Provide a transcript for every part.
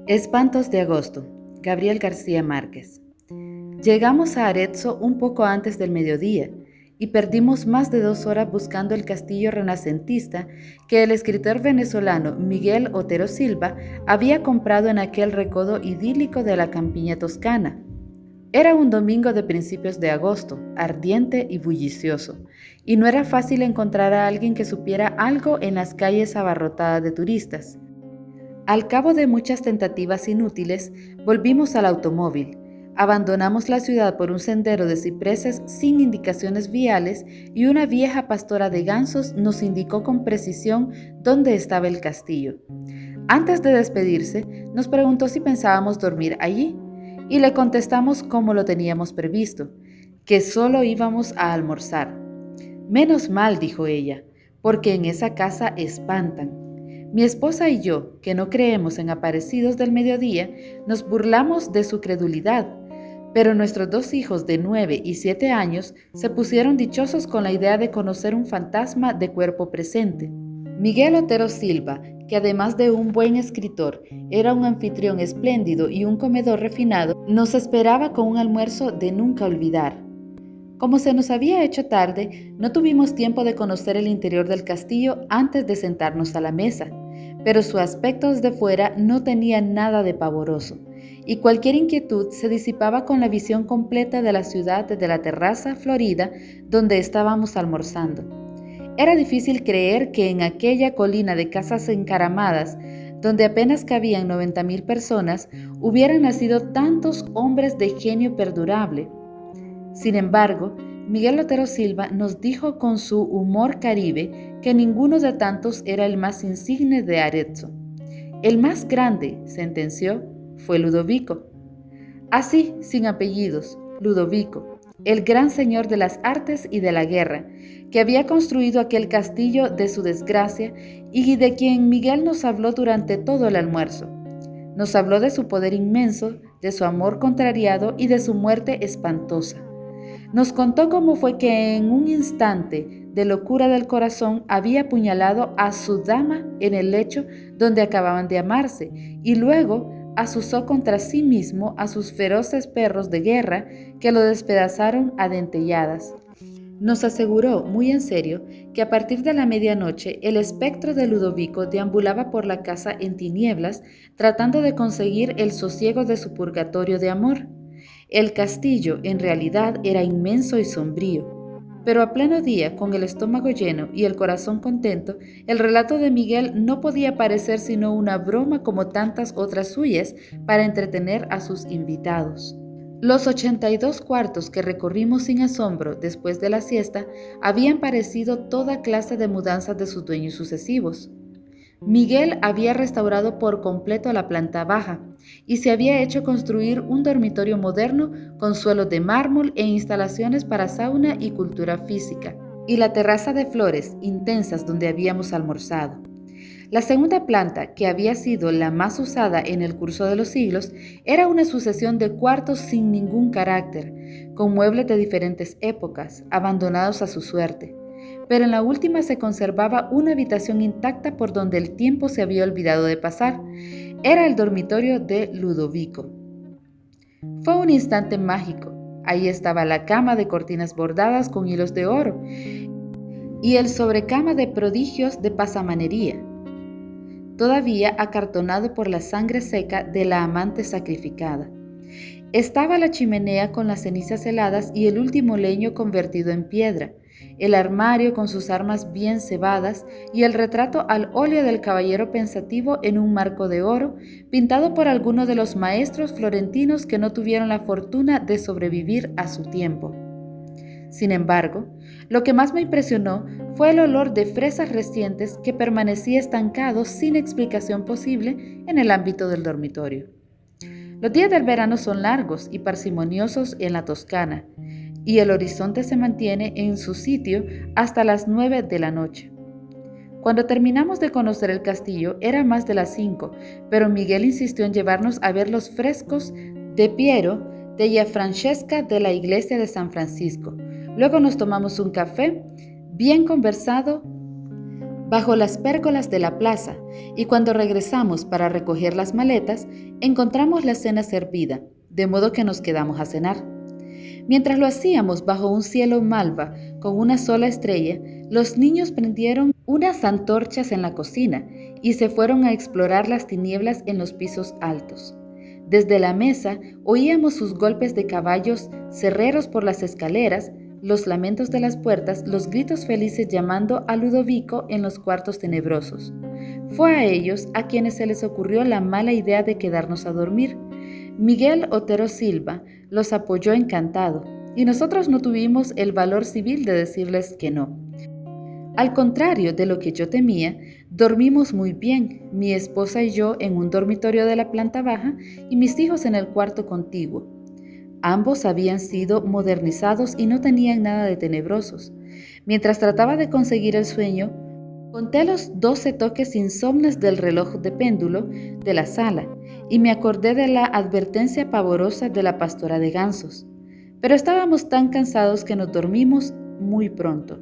Espantos de agosto. Gabriel García Márquez. Llegamos a Arezzo un poco antes del mediodía y perdimos más de 2 horas buscando el castillo renacentista que el escritor venezolano Miguel Otero Silva había comprado en aquel recodo idílico de la campiña toscana. Era un domingo de principios de agosto, ardiente y bullicioso, y no era fácil encontrar a alguien que supiera algo en las calles abarrotadas de turistas. Al cabo de muchas tentativas inútiles, volvimos al automóvil. Abandonamos la ciudad por un sendero de cipreses sin indicaciones viales y una vieja pastora de gansos nos indicó con precisión dónde estaba el castillo. Antes de despedirse, nos preguntó si pensábamos dormir allí y le contestamos como lo teníamos previsto, que solo íbamos a almorzar. Menos mal, dijo ella, porque en esa casa espantan. Mi esposa y yo, que no creemos en aparecidos del mediodía, nos burlamos de su credulidad, pero nuestros 2 hijos de 9 y 7 años se pusieron dichosos con la idea de conocer un fantasma de cuerpo presente. Miguel Otero Silva, que además de un buen escritor, era un anfitrión espléndido y un comedor refinado, nos esperaba con un almuerzo de nunca olvidar. Como se nos había hecho tarde, no tuvimos tiempo de conocer el interior del castillo antes de sentarnos a la mesa, pero su aspecto desde fuera no tenía nada de pavoroso, y cualquier inquietud se disipaba con la visión completa de la ciudad desde la terraza florida donde estábamos almorzando. Era difícil creer que en aquella colina de casas encaramadas, donde apenas cabían 90,000 personas, hubieran nacido tantos hombres de genio perdurable. Sin embargo, Miguel Otero Silva nos dijo con su humor caribe que ninguno de tantos era el más insigne de Arezzo. El más grande, sentenció, fue Ludovico. Así, sin apellidos, Ludovico, el gran señor de las artes y de la guerra, que había construido aquel castillo de su desgracia y de quien Miguel nos habló durante todo el almuerzo. Nos habló de su poder inmenso, de su amor contrariado y de su muerte espantosa. Nos contó cómo fue que en un instante de locura del corazón había apuñalado a su dama en el lecho donde acababan de amarse y luego azuzó contra sí mismo a sus feroces perros de guerra que lo despedazaron a dentelladas. Nos aseguró, muy en serio, que a partir de la medianoche el espectro de Ludovico deambulaba por la casa en tinieblas tratando de conseguir el sosiego de su purgatorio de amor. El castillo, en realidad, era inmenso y sombrío, pero a pleno día, con el estómago lleno y el corazón contento, el relato de Miguel no podía parecer sino una broma como tantas otras suyas para entretener a sus invitados. Los 82 cuartos que recorrimos sin asombro después de la siesta habían parecido toda clase de mudanzas de sus dueños sucesivos. Miguel había restaurado por completo la planta baja y se había hecho construir un dormitorio moderno con suelos de mármol e instalaciones para sauna y cultura física, y la terraza de flores intensas donde habíamos almorzado. La segunda planta, que había sido la más usada en el curso de los siglos, era una sucesión de cuartos sin ningún carácter, con muebles de diferentes épocas, abandonados a su suerte. Pero en la última se conservaba una habitación intacta por donde el tiempo se había olvidado de pasar. Era el dormitorio de Ludovico. Fue un instante mágico. Ahí estaba la cama de cortinas bordadas con hilos de oro y el sobrecama de prodigios de pasamanería, todavía acartonado por la sangre seca de la amante sacrificada. Estaba la chimenea con las cenizas heladas y el último leño convertido en piedra, el armario con sus armas bien cebadas y el retrato al óleo del caballero pensativo en un marco de oro, pintado por alguno de los maestros florentinos que no tuvieron la fortuna de sobrevivir a su tiempo. Sin embargo, lo que más me impresionó fue el olor de fresas recientes que permanecía estancado sin explicación posible en el ámbito del dormitorio. Los días del verano son largos y parsimoniosos en la Toscana, y el horizonte se mantiene en su sitio hasta las 9 de la noche. Cuando terminamos de conocer el castillo era más de las 5, pero Miguel insistió en llevarnos a ver los frescos de Piero de Gianfrancesca de la iglesia de San Francisco. Luego nos tomamos un café bien conversado bajo las pérgolas de la plaza, y cuando regresamos para recoger las maletas, encontramos la cena servida, de modo que nos quedamos a cenar. Mientras lo hacíamos bajo un cielo malva con una sola estrella, los niños prendieron unas antorchas en la cocina y se fueron a explorar las tinieblas en los pisos altos. Desde la mesa oíamos sus golpes de caballos cerreros por las escaleras, los lamentos de las puertas, los gritos felices llamando a Ludovico en los cuartos tenebrosos. Fue a ellos a quienes se les ocurrió la mala idea de quedarnos a dormir. Miguel Otero Silva los apoyó encantado, y nosotros no tuvimos el valor civil de decirles que no. Al contrario de lo que yo temía, dormimos muy bien, mi esposa y yo en un dormitorio de la planta baja y mis hijos en el cuarto contiguo. Ambos habían sido modernizados y no tenían nada de tenebrosos. Mientras trataba de conseguir el sueño, conté los 12 toques insomnes del reloj de péndulo de la sala y me acordé de la advertencia pavorosa de la pastora de gansos. Pero estábamos tan cansados que nos dormimos muy pronto,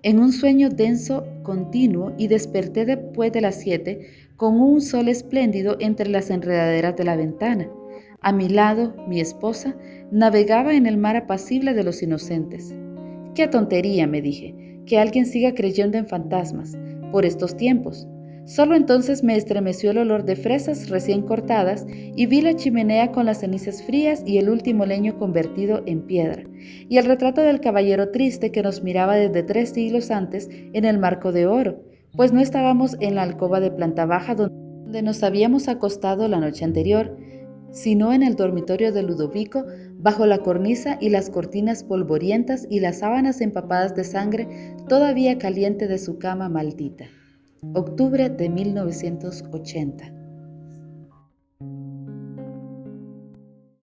en un sueño denso continuo, y desperté después de las 7 con un sol espléndido entre las enredaderas de la ventana. A mi lado, mi esposa navegaba en el mar apacible de los inocentes. «Qué tontería», me dije, «que alguien siga creyendo en fantasmas por estos tiempos». Solo entonces me estremeció el olor de fresas recién cortadas y vi la chimenea con las cenizas frías y el último leño convertido en piedra, y el retrato del caballero triste que nos miraba desde 3 siglos antes en el marco de oro, pues no estábamos en la alcoba de planta baja donde nos habíamos acostado la noche anterior, sino en el dormitorio de Ludovico, bajo la cornisa y las cortinas polvorientas y las sábanas empapadas de sangre todavía caliente de su cama maldita. Octubre de 1980.